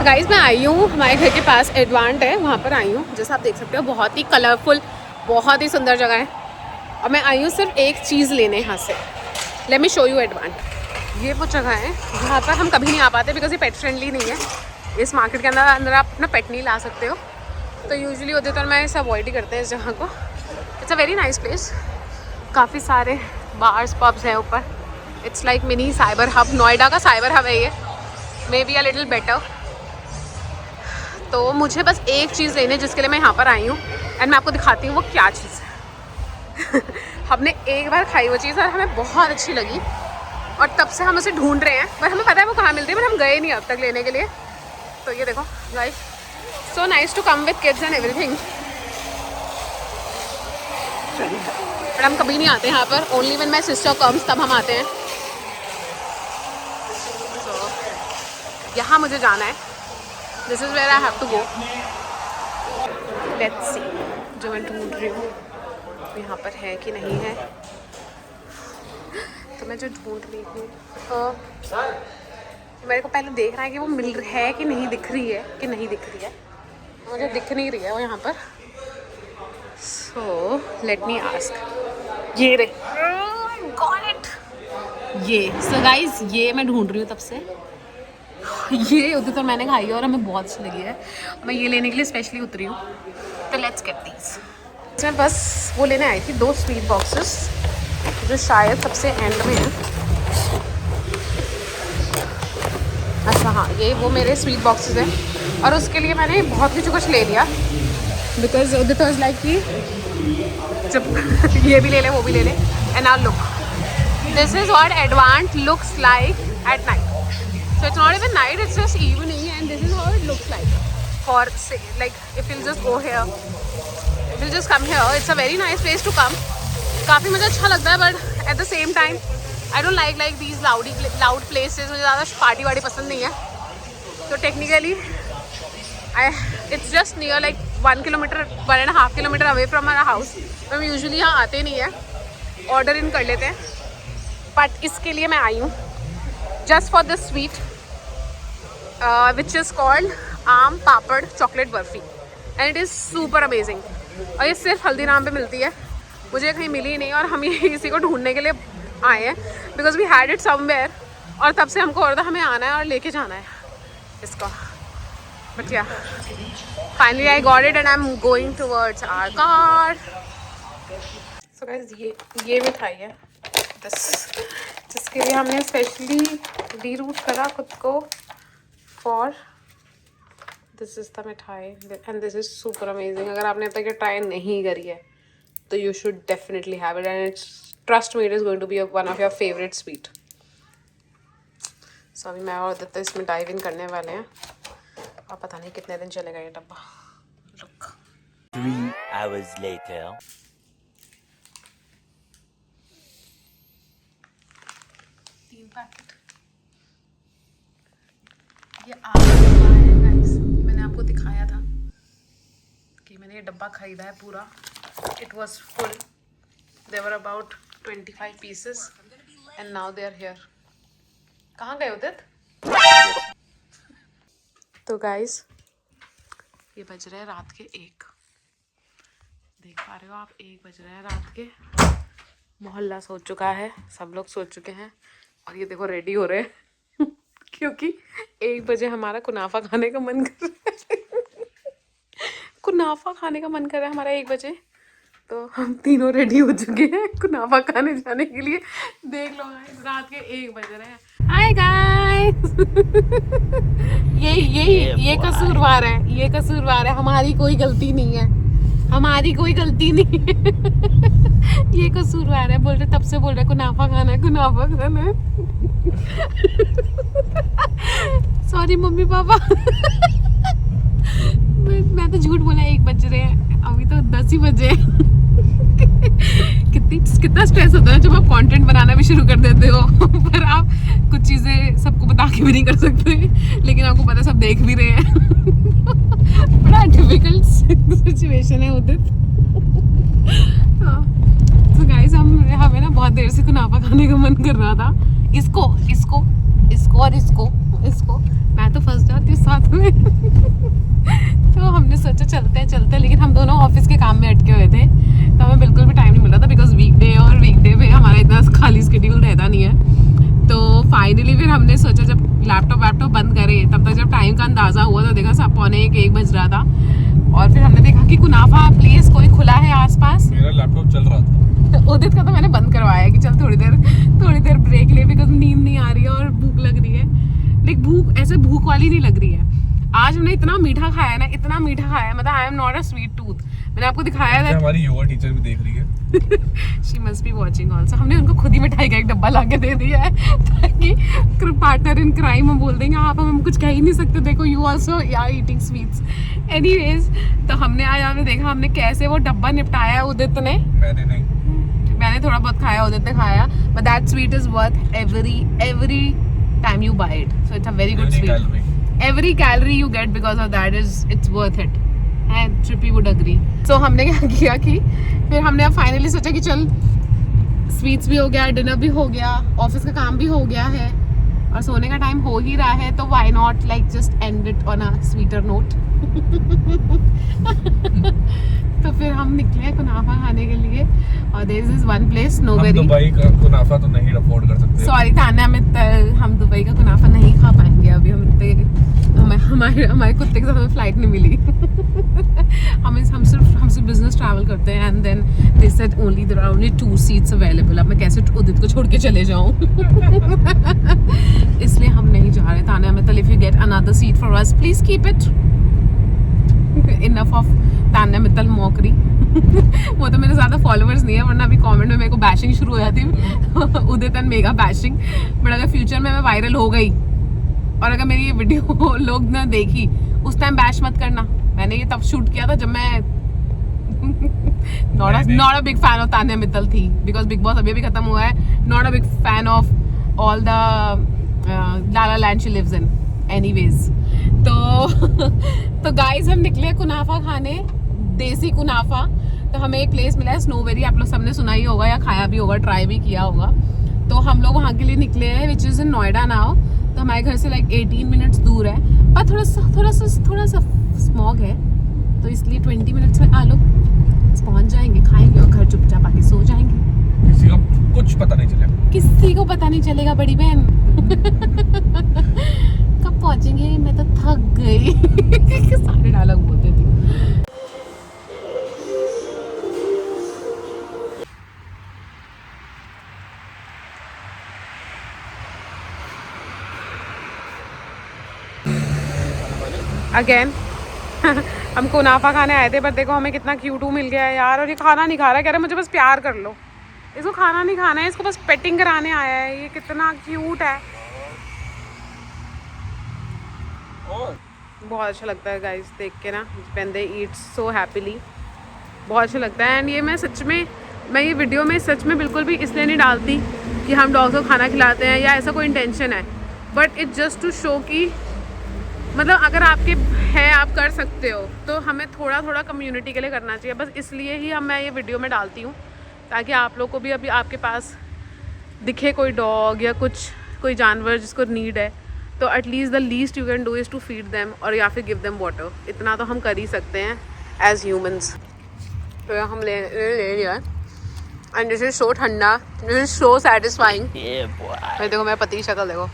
Guys मैं आई हूँ, हमारे घर के पास एडवांट है, वहाँ पर आई हूँ। जैसा आप देख सकते हो बहुत ही कलरफुल, बहुत ही सुंदर जगह है। और मैं आई हूँ सिर्फ एक चीज़ लेने यहाँ से। Let me show you एडवांट। ये वो जगह है जहाँ पर हम कभी नहीं आ पाते बिकॉज ये पेट फ्रेंडली नहीं है। इस मार्केट के अंदर आप अपना पेट नहीं ला सकते हो, तो यूजुअली होते तो मैं इसे अवॉइड ही करते हैं इस जगह को। It's a very nice place. काफ़ी सारे बार्स पब्स हैं ऊपर। It's like mini cyber hub, Noida का साइबर हब है ये, may be a little better. तो मुझे बस एक चीज़ लेनी है जिसके लिए मैं यहाँ पर आई हूँ, एंड मैं आपको दिखाती हूँ वो क्या चीज़ है। हमने एक बार खाई वो चीज़ और हमें बहुत अच्छी लगी, और तब से हम उसे ढूंढ रहे हैं, पर हमें पता है वो कहाँ मिलती है, पर हम गए नहीं अब तक लेने के लिए। तो ये देखो guys, so nice to come with kids and everything. पर हम कभी नहीं आते यहाँ पर, only when my sister comes तब हम आते हैं। तो यहाँ मुझे जाना है, this is where I have to go. Let's see जो मैं ढूंढ रही हूँ यहाँ पर है कि नहीं है। तो मैं जो ढूंढ रही हूँ मेरे को पहले देखना है कि वो मिल है कि नहीं, दिख रही है कि नहीं दिख रही है। मुझे दिख नहीं रही है वो यहाँ पर। So let me ask. ये रे, गॉट इट। ये सो गाइस, ये मैं ढूंढ रही हूँ तब से। ये उधर तो मैंने खाई है और हमें बहुत अच्छी लगी है। मैं ये लेने के लिए स्पेशली उतरी हूँ। तो लेट्स गेट दीज। मैं बस वो लेने आई थी 2 स्वीट बॉक्सेस जो शायद सबसे एंड में है। अच्छा हाँ, ये वो मेरे स्वीट बॉक्सेस हैं, और उसके लिए मैंने बहुत कुछ ले लिया बिकॉज उधर तो लाइक कि जब ये भी ले ले वो भी ले ले। And now look, this is what एडवांट looks like at night. So it's not even night, it's just evening, and this is how it looks like. For say, like if you'll just go here, if you'll just come here, it's a very nice place to come. काफ़ी मुझे अच्छा लगता है, but at the same time, I don't like these loud places. मुझे ज़्यादा party वार्टी पसंद नहीं है। तो technically, it's just near like 1 kilometer, 1.5 kilometer away from our house. तो हम usually यहाँ आते नहीं है, ऑर्डर इन कर लेते हैं। But इसके लिए मैं आई हूँ just for the sweet, which is called aam papad chocolate barfi, and it is super amazing। और ये सिर्फ हल्दीराम पे मिलती है, मुझे कहीं मिली ही नहीं, और हम ये इसी को ढूंढने के लिए आए हैं because we had it somewhere, और तब से हमको और हमें आना है और लेके जाना है इसका। बट या finally I got it and I am going towards our car. So guys, ये मिठाई है जिसके लिए हमने स्पेशली रीरूट करा खुद को फॉर दिस इज़ द मिठाई, and this is super amazing. अगर आपने अब तक ये ट्राई नहीं करी है तो you should definitely have it, and it's trust me, it is going to be one of your favourite sweet. So अभी मैं और आदित्य इसमें डाइव इन करने वाले हैं, और पता नहीं कितने दिन चलेगा ये डब्बा। Look 3 hours later. 3 पैकेट ये आ रहा है गाइस। मैंने आपको दिखाया था कि मैंने ये डब्बा खरीदा है पूरा। It was full, there were about 25 pieces and now they are here. कहाँ गए उदित? तो गाइस, ये बज रहे हैं रात के 1। देख पा रहे हो आप, 1 बज रहे हैं रात के। मोहल्ला सो चुका है, सब लोग सो चुके हैं, और ये देखो रेडी हो रहे हैं क्योंकि 1 बजे हमारा कुनाफा खाने का मन कर रहा है। कुनाफा खाने का मन कर रहा है हमारा 1 बजे, तो हम तीनों रेडी हो चुके हैं कुनाफा खाने जाने के लिए। देख लो गाइस, रात के 1 बज रहे हैं। Hi guys. ये कसूरवार है, ये कसूरवार है, हमारी कोई गलती नहीं है, हमारी कोई गलती नहीं है। ये कसूरवार है, बोल रहे तब से बोल रहे कुनाफा खाना है, कुनाफा खाना है। Sorry mummy papa. मैं तो झूठ बोला, 1 बज रहे हैं, अभी तो 10 ही बजे। कितना स्ट्रेस होता है जब आप कंटेंट बनाना भी शुरू कर देते हो पर आप कुछ चीज़ें सबको बता के भी नहीं कर सकते, लेकिन आपको पता सब देख भी रहे हैं। बड़ा डिफिकल्ट सिचुएशन है उधर। तो गाइस, हमें ना बहुत देर से कुनाफा खाने का मन कर रहा था। इसको और इसको मैं तो फंस जाती हूँ साथ में। तो हमने सोचा चलते हैं, लेकिन हम दोनों ऑफिस के काम में अटके हुए थे, तो हमें बिल्कुल भी टाइम नहीं मिल रहा था, बिकॉज वीकडे में हमारा इतना खाली स्केड्यूल रहता नहीं है। तो फाइनली फिर हमने सोचा जब लैपटॉप बंद करे, तब तक जब टाइम का अंदाजा हुआ तो देखा सब 1:45 बज रहा था, और फिर हमने देखा कि कुनाफा प्लेस कोई खुला है आसपास। मेरा लैपटॉप चल रहा था, उदित का तो मैंने बंद करवाया कि चल थोड़ी देर ब्रेक ले, बिकॉज नींद नहीं आ रही है और भूख लग रही है। लेकिन भूख ऐसे भूख वाली नहीं लग रही है। आज हमने इतना मीठा खाया ना, इतना मीठा खाया, मतलब I am not a sweet tooth. मैंने आपको दिखाया था, हमारी योगा टीचर भी देख रही है। She must be watching also. हमने उनको खुद ही मिठाई का एक डब्बा ला के दे दिया है, ताकि पार्टनर इन क्राइम हम बोल देंगे आप हम कुछ कह ही नहीं सकते, देखो you also are eating sweets. Anyways, तो हमने आज आपने देखा हमने कैसे वो डब्बा निपटाया। उदित ने, मैंने थोड़ा बहुत खाया, उदित ने खाया, but that sweet is worth every time you buy it, so it's a very good sweet. Every calorie you get because of that it's worth it, and Trippy would agree. So हमने क्या किया कि फिर हमने अब finally सोचा कि चल स्वीट्स भी हो गया, डिनर भी हो गया, ऑफिस का काम भी हो गया है, और सोने का टाइम हो ही रहा है, तो why not like just end it on a sweeter note. तो फिर हम निकले कुनाफा खाने के लिए, और there is this one place Snowberry. हम दुबई का कुनाफा तो नहीं अफोर्ड कर सकते। सॉरी तान्या मित्तल, हम दुबई का कुनाफा नहीं खा पाएंगे अभी। हमारे कुत्ते के साथ हमें फ्लाइट नहीं मिली। हम सिर्फ बिजनेस ट्रैवल करते हैं, and then they said only there are only 2 seats available. अब मैं कैसे उदित को छोड़ के चले जाऊं? इसलिए हम नहीं जा रहे। Tanya Mittal, if you get another seat for us please keep it. Enough of Tanya Mittal mockery. वो तो मेरे ज़्यादा फॉलोअर्स नहीं है, वरना अभी कमेंट में मेरे को बैशिंग शुरू हो जाती उदित एंड मेगा बैशिंग। बट अगर फ्यूचर में मैं वायरल हो गई और अगर मेरी ये वीडियो लोग ना देखी, उस टाइम बैश मत करना। मैंने ये तब शूट किया था जब मैं not a big fan of Tanya Mittal थी, बिकॉज बिग बॉस अभी खत्म हुआ है। Not a big fan of all the la la land she lives in. Anyways, तो गाइस हम निकले कुनाफा खाने, देसी कुनाफा। तो हमें एक प्लेस मिला है स्नोबेरी, आप लोग सबने सुना ही होगा या खाया भी होगा, ट्राई भी किया होगा। तो हम लोग वहाँ के लिए निकले हैं, which is in Noida now. तो हमारे घर से लाइक 18 मिनट्स दूर है, पर थोड़ा सा स्मॉग है, तो इसलिए 20 मिनट्स में आ लोग पहुँच जाएंगे, खाएंगे और घर चुपचाप आके सो जाएंगे। किसी को कुछ पता नहीं चलेगा, किसी को पता नहीं चलेगा बड़ी बहन। कब पहुँचेंगे? मैं तो थक गई। सारे डायलॉग बोलते थे। अगेन हम कुनाफा खाने आए थे, पर देखो हमें कितना क्यूटू मिल गया है यार। और ये खाना नहीं खा रहा, कह रहा मुझे बस प्यार कर लो। इसको खाना नहीं खाना है, इसको बस पेटिंग कराने आया है। ये कितना क्यूट है, बहुत अच्छा लगता है गाइस देख के ना, when they eat so happily, बहुत अच्छा लगता है। एंड ये मैं ये वीडियो में सच में बिल्कुल भी इसलिए नहीं डालती कि हम डॉग्स को खाना खिलाते हैं या ऐसा कोई इंटेंशन है, but it's just to show कि मतलब अगर आपके है, आप कर सकते हो, तो हमें थोड़ा थोड़ा कम्युनिटी के लिए करना चाहिए। बस इसलिए ही मैं ये वीडियो में डालती हूँ, ताकि आप लोग को भी अभी आपके पास दिखे कोई डॉग या कोई जानवर जिसको नीड है, तो at least the least you can do is to feed them, और या फिर गिव देम वाटर। इतना तो हम कर ही सकते हैं एज ह्यूमंस। तो हम ले लिया है, एंड दिस इज सो ठंडा, दिस इज सो सेटिस्फाइंग। देखो मेरा पति की शक्ल देखो,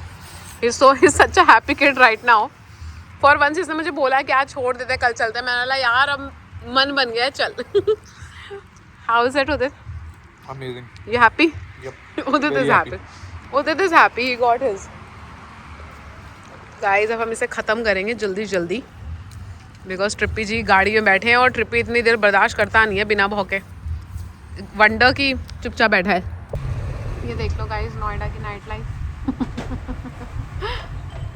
he is such a happy kid right now. For once इसने मुझे बोला कि आज छोड़ देते, कल चलते हैं। मैंने बोला यार अब मन बन गया है, चल। How is it Udit? Amazing. You happy? Yep. Udit is happy, Udit is happy, he got his. Guys अब हम इसे ख़त्म करेंगे जल्दी, बिकॉज ट्रिप्पी जी गाड़ी में बैठे हैं, और ट्रिप्पी इतनी देर बर्दाश्त करता नहीं है बिना भौंके। वंडर की चुपचाप बैठा है। ये देख लो गाइस नोएडा की नाइट लाइफ।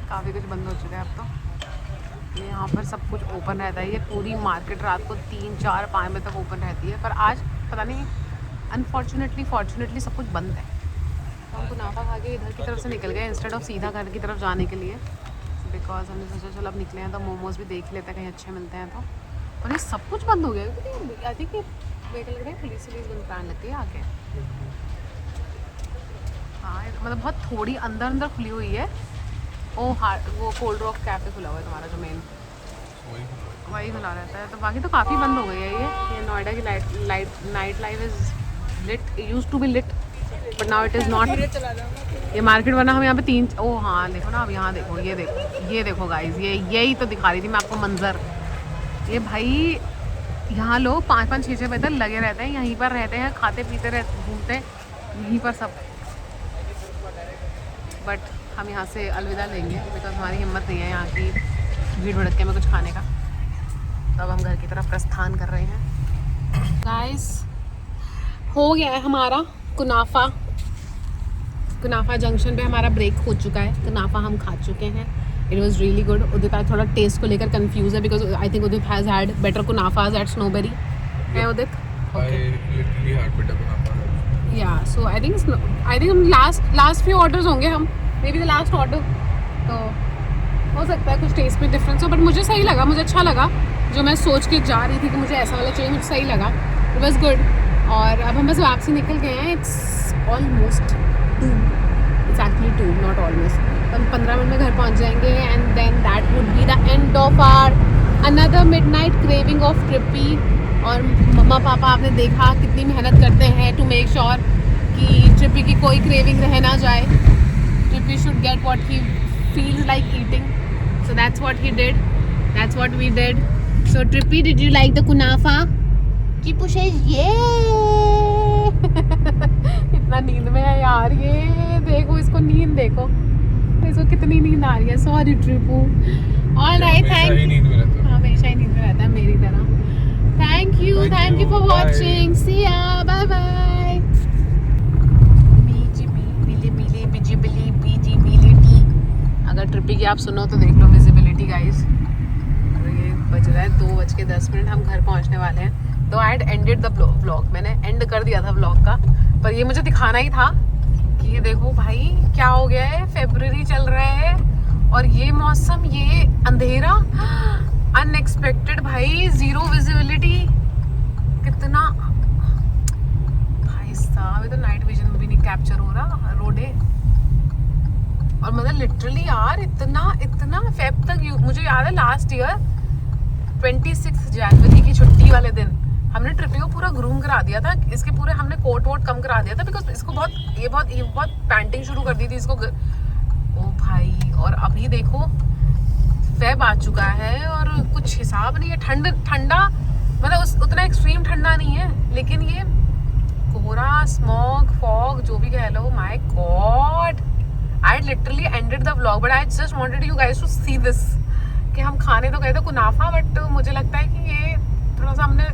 काफ़ी कुछ बंद हो चुका है अब तो। यहाँ पर सब कुछ ओपन रहता है, ये पूरी मार्केट रात को 3, 4, 5 बजे तक ओपन रहती है, पर आज पता नहीं फॉर्चुनेटली सब कुछ बंद है। तो हम कुनाफा खा के इधर की तरफ से निकल गए इंस्टेड ऑफ सीधा घर की तरफ जाने के लिए, बिकॉज हमने सोचा चलो अब निकले हैं तो मोमोज़ भी देख लेते हैं, कहीं अच्छे मिलते हैं तो। और ये सब कुछ बंद हो गया, क्योंकि आई थिंक लग रहा है पुलिस बंद कराने लगती है आके। हाँ मतलब बहुत थोड़ी अंदर खुली हुई है, ओ वो कोल्ड रॉक कैफे खुला हुआ है तुम्हारा जो मेन, वही खुला रहता है। तो बाकी तो काफ़ी बंद हो गई है ये नोएडा की night life is lit, used to be lit but now it is not. ये मार्केट वरना हम यहाँ पे 3 ओ हाँ देखो ना, अब यहाँ देखो, ये देखो गाइज, यही तो दिखा रही थी मैं आपको मंजर। ये भाई यहाँ लोग 5-5, 6-6 बजे तक लगे रहते हैं, यहीं पर रहते हैं, खाते पीते रहते, घूमते यहीं पर सब। बट हम यहाँ से अलविदा लेंगे बिकॉज हमारी हिम्मत नहीं है यहाँ की भीड़ भड़के में कुछ खाने का। तो अब हम घर की तरफ प्रस्थान कर रहे हैं। गाइस हो गया है हमारा कुनाफा जंक्शन पे हमारा ब्रेक हो चुका है। कुनाफा हम खा चुके हैं, it was really good. Udit आज थोड़ा टेस्ट को लेकर कंफ्यूज है because I think Udit has had better kunafas at Snowberry है उदित। या सो आई थिंक हम लास्ट फ्यू ऑर्डर्स होंगे, हम maybe the last order, तो हो सकता है कुछ टेस्ट में डिफरेंस हो, बट मुझे सही लगा, मुझे अच्छा लगा। जो मैं सोच के जा रही थी कि मुझे ऐसा वाला चाहिए, मुझे सही लगा, इट वॉज गुड। और अब हम बस वापसी निकल गए हैं, it's almost 2, it's actually 2 not almost. हम 15 मिनट में घर पहुंच जाएंगे and then that would be the end of our another midnight craving of Trippy. और मम्मा पापा आपने देखा कितनी मेहनत करते हैं टू मेक श्योर कि ट्रिपी की कोई क्रेविंग रह ना जाए। Trippy should get what he feels like eating, so that's what he did, that's what we did. So Trippy, did you like the kunafa? Chipu says yeah। इतना नींद में है यार, ये देखो इसको, नींद देखो इसको कितनी नींद आ रही है। Sorry Tripu. Alright, thank you. हाँ हमेशा ही नींद में रहता है मेरी तरह। Thank you for watching, see ya, bye bye. Visibility, अगर ट्रिपी की आप सुनो तो देख लो विजिबिलिटी गाइस। ये बज रहा है 2:10, हम घर पहुंचने वाले हैं। तो I had ended the vlog, मैंने एंड कर दिया था व्लॉग का, पर ये मुझे दिखाना ही था कि ये देखो भाई क्या हो गया है। फरवरी चल रहा है और ये मौसम, ये अंधेरा, अनएक्सपेक्टेड भाई, 0 विजिबिलिटी। कितना भाई साहब, ये तो नाइट विजन में भी नहीं कैप्चर हो रहा रोड है। और मतलब लिटरली यार इतना फेब तक, मुझे याद है लास्ट ईयर 26 जनवरी की छुट्टी वाले दिन हमने ट्रिपी को पूरा ग्रूम करा दिया था। इसके पूरे हमने कोट वोट कम करा दिया था बिकॉज इसको बहुत पैंटिंग शुरू कर दी थी इसको। ओ भाई, और अभी देखो फेब आ चुका है और कुछ हिसाब नहीं है। ठंडा मतलब उतना एक्सट्रीम ठंडा नहीं है, लेकिन ये कोहरा, स्मॉग, फॉग जो भी कह लो, my god. I literally ended the vlog but I just wanted you guys to see this कि हम खाने तो गए थे कुनाफा, बट मुझे लगता है कि ये थोड़ा सा हमने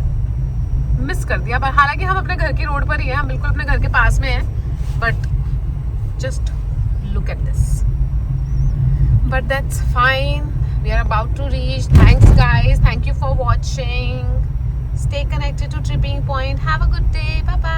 मिस कर दिया। हालांकि हम अपने घर की रोड पर ही हैं, हम बिल्कुल अपने घर के पास में हैं, but just look at this. But that's fine, we are about to reach. Thanks guys, thank you for watching, stay connected to Tripping Point, have a good day, bye bye.